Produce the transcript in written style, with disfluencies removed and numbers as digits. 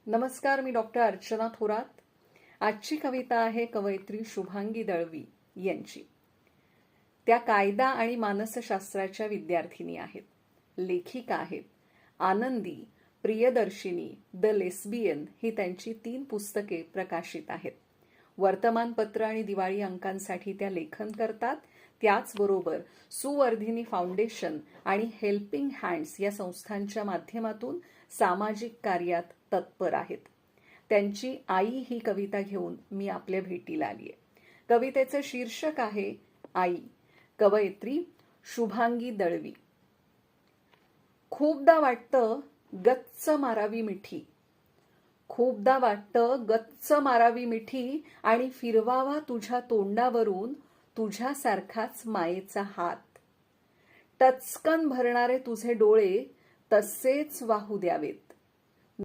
नमस्कार, मी डॉक्टर अर्चना थोरात. आजची कविता आहे कवयित्री शुभांगी दळवी यांची. त्या कायदा आणि मानसशास्त्राच्या विद्यार्थिनी आहेत, लेखिका आहेत. आनंदी, प्रियदर्शिनी, द लेस्बियन ही त्यांची 3 पुस्तके प्रकाशित आहेत. वर्तमानपत्र आणि दिवाळी अंकांसाठी त्या लेखन करतात. त्याचबरोबर सुवर्धिनी फाउंडेशन आणि हेल्पिंग हँड्स या संस्थांच्या माध्यमातून सामाजिक कार्यात तत्पर आहेत. त्यांची आई ही कविता घेऊन मी आपल्या भेटीला आली आहे. कवितेचं शीर्षक आहे आई. कवयित्री शुभांगी दळवी. खूपदा वाटतं गच्च मारावी मिठी, खूपदा वाटतं गच्च मारावी मिठी आणि फिरवावा तुझ्या तोंडावरून तुझ्यासारखाच मायेचा हात. टचकन भरणारे तुझे डोळे तसेच वाहू द्यावेत.